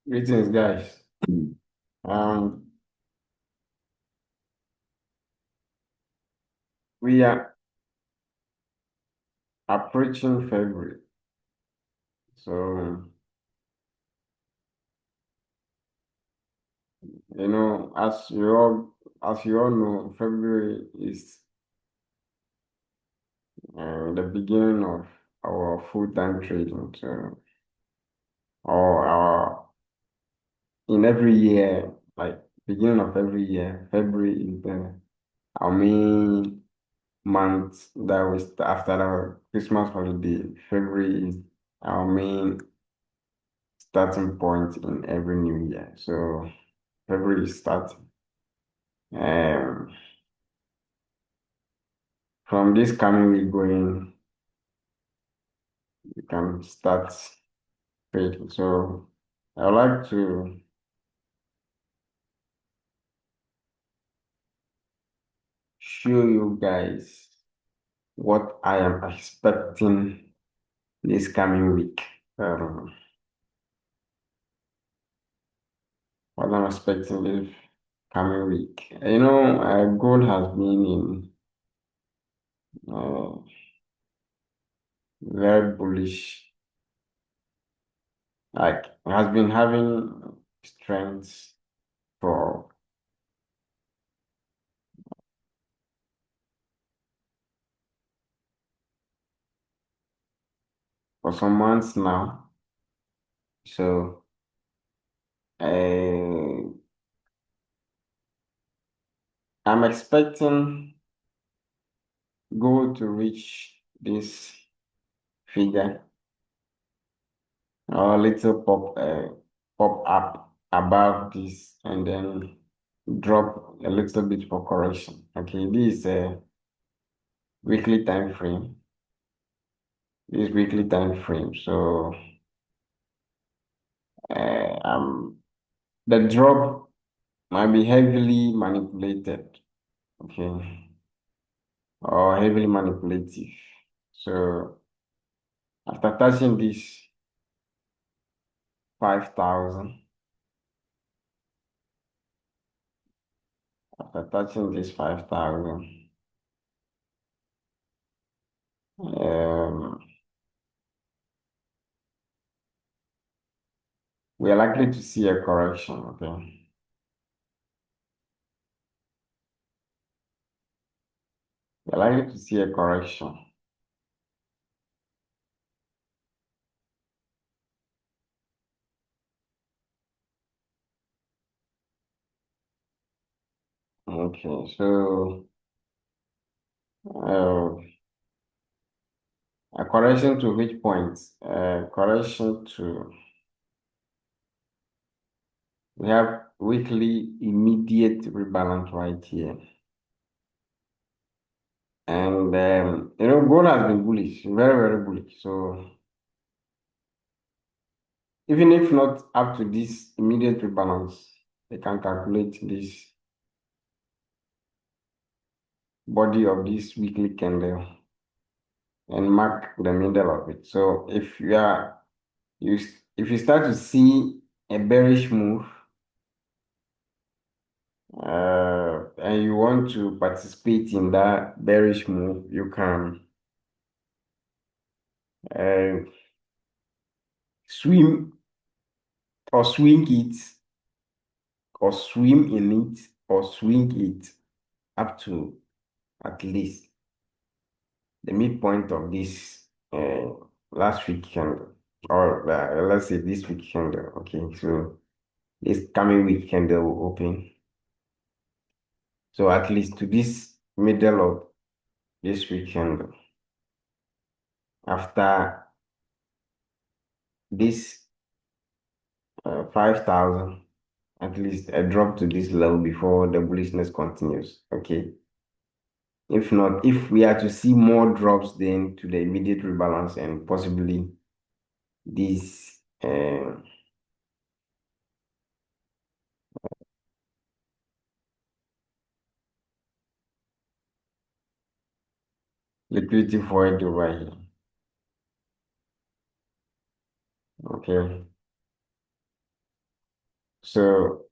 Greetings, guys. Um, we are approaching February. So, as you all know, February is the beginning of our full-time trading. So, or our in every year, like beginning of every year, February is our main month that we start after the Christmas holiday. February is our main starting point in every new year. So February is starting. Um, from this coming week going, you can start trading. So I would like to show you guys what I am expecting this coming week. Um, what I'm expecting this coming week. Gold has been in uh, very bullish, like has been having strength for some months now. So uh, I'm expecting gold to reach this figure or a little pop up above this and then drop a little bit for correction. Okay, this is a weekly time frame. This weekly time frame. So the drop might be heavily manipulated. Okay, or heavily manipulative. So after touching this 5,000, after touching this 5,000, um, we are likely to see a correction. Okay, we are likely to see a correction. Okay, so uh, a correction to which point? Correction to we have weekly immediate rebalance right here. And gold has been bullish, very, very bullish. So even if not up to this immediate rebalance, they can calculate this body of this weekly candle and mark the middle of it. So if you start to see a bearish move, and you want to participate in that bearish move, you can uh, swim or swing it or swim in it or swing it up to at least the midpoint of this last week candle, or let's say this week candle. Okay, so this coming week candle will open. So at least to this middle of this week candle. After this 5,000, at least a drop to this level before the bullishness continues. Okay. If not, if we are to see more drops then to the immediate rebalance and possibly this liquidity void over here. Okay. So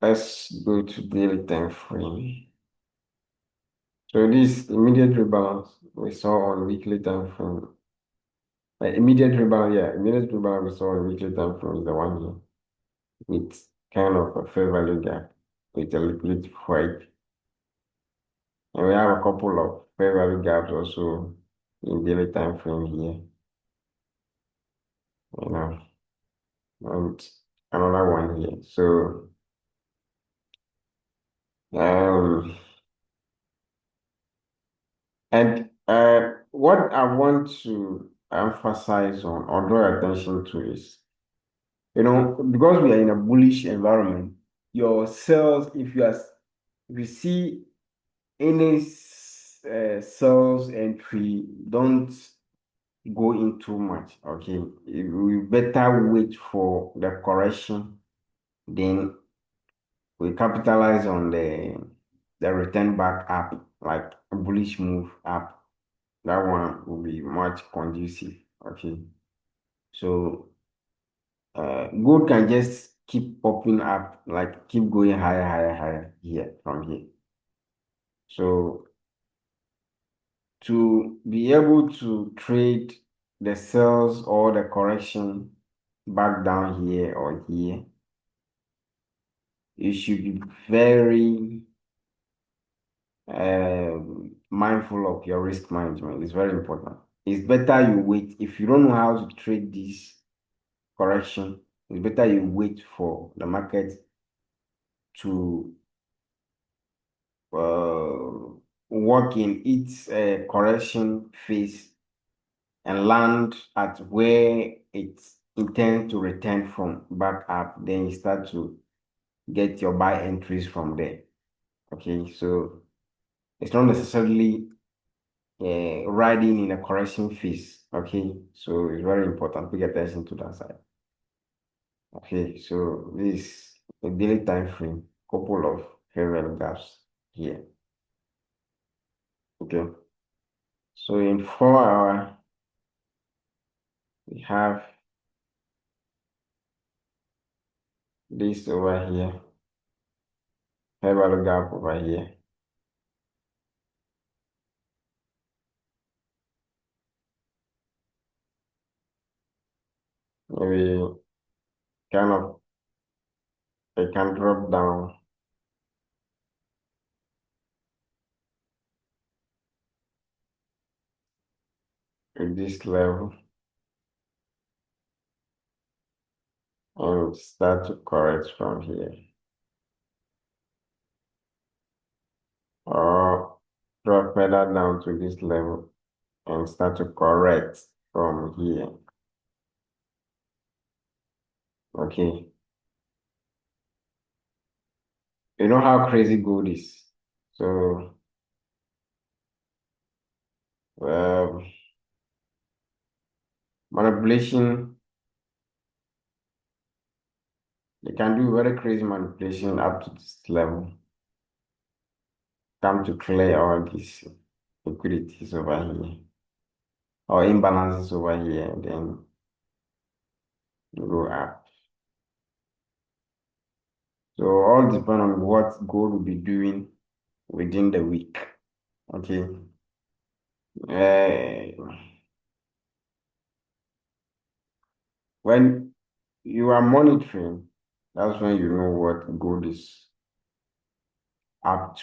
let's go to daily time frame. So this immediate rebalance we saw on weekly time frame. Immediate rebound, yeah, immediate rebound we saw on weekly time frame is the one here with kind of a fair value gap with a liquidity spike. And we have a couple of fair value gaps also in daily time frame here, you know, and another one here. So um and what I want to emphasize on or draw attention to is, because we are in a bullish environment, your sales, if you see any sales entry, don't go in too much. Okay, we better wait for the correction, then we capitalize on the return back up, like a bullish move up. That one will be much conducive. Okay, so gold can just keep popping up, like keep going higher, higher, higher here from here. So to be able to trade the sales or the correction back down here or here, you should be very mindful of your risk management. It's very important. It's better you wait. If you don't know how to trade this correction, it's better you wait for the market to uh, work in its correction phase and land at where it intends to return from back up, then you start to get your buy entries from there. Okay, so it's not necessarily riding in a correction phase. Okay, so it's very important. Pay attention to that side. Okay, so this a daily time frame, couple of favorable gaps here. Okay, so in 4 hour, we have this over here, favorable gap over here. Maybe kind of I can drop down at this level and start to correct from here. Or drop further down to this level and start to correct from here. Okay. You know how crazy gold is. So um, manipulation, they can do very crazy manipulation up to this level. Come to clear all these liquidities over here or imbalances over here, then go up. So all depend on what gold will be doing within the week. Okay. Uh, when you are monitoring, that's when you know what gold is up to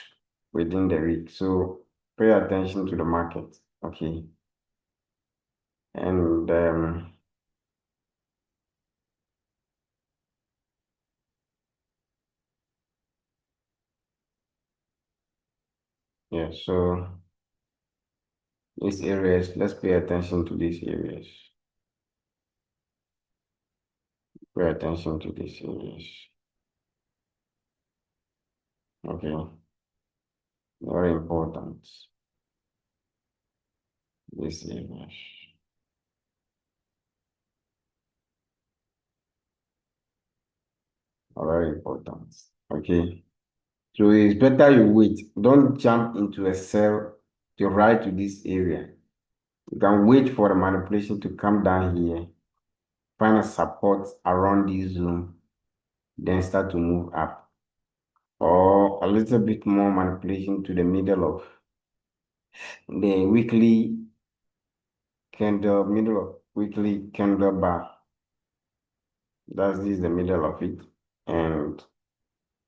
within the week. So pay attention to the market. Okay. And yeah, so these areas, let's pay attention to these areas. Pay attention to these areas. Okay. Very important. These areas. Are very important. Okay. So it's better you wait. Don't jump into a cell to ride to this area. You can wait for the manipulation to come down here find a support around this zone, then start to move up, or a little bit more manipulation to the middle of the weekly middle of weekly candle bar. That's this is the middle of it, and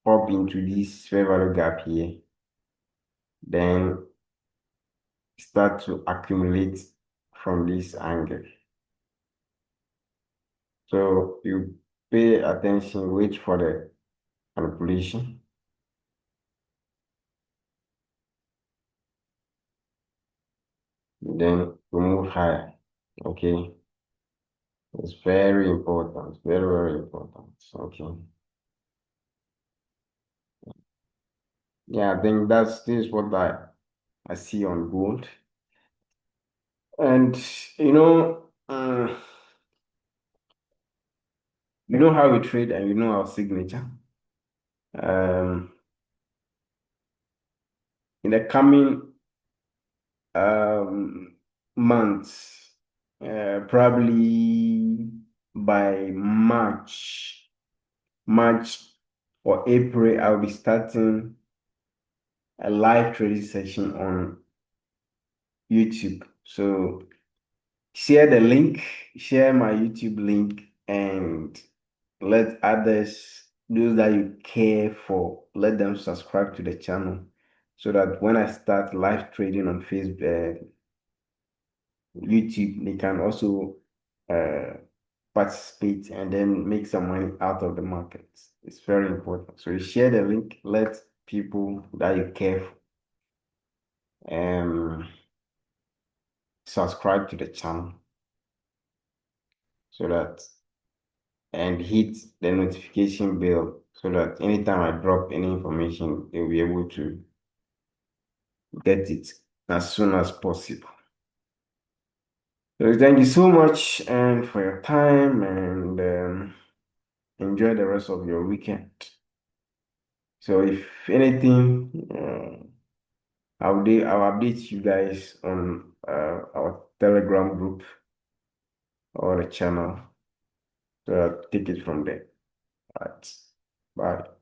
pop into this fair value gap here, then start to accumulate from this angle. So you pay attention, wait for the manipulation, then you move higher. Okay, it's very important, very, very important. Okay, yeah, I think this is what I see on gold. And you know how we trade and you know our signature. Um, in the coming months, probably by March or April, I'll be starting a live trading session on YouTube. So share the link, share my YouTube link, and let others, those that you care for, let them subscribe to the channel so that when I start live trading on Facebook, YouTube, they can also uh, participate and then make some money out of the market. It's very important. So you share the link, let people that you care for subscribe to the channel so that and hit the notification bell so that anytime I drop any information, they'll be able to get it as soon as possible. So thank you so much and for your time and enjoy the rest of your weekend. So if anything, I'll update you guys on our Telegram group or the channel. So I'll take it from there. All right. Bye.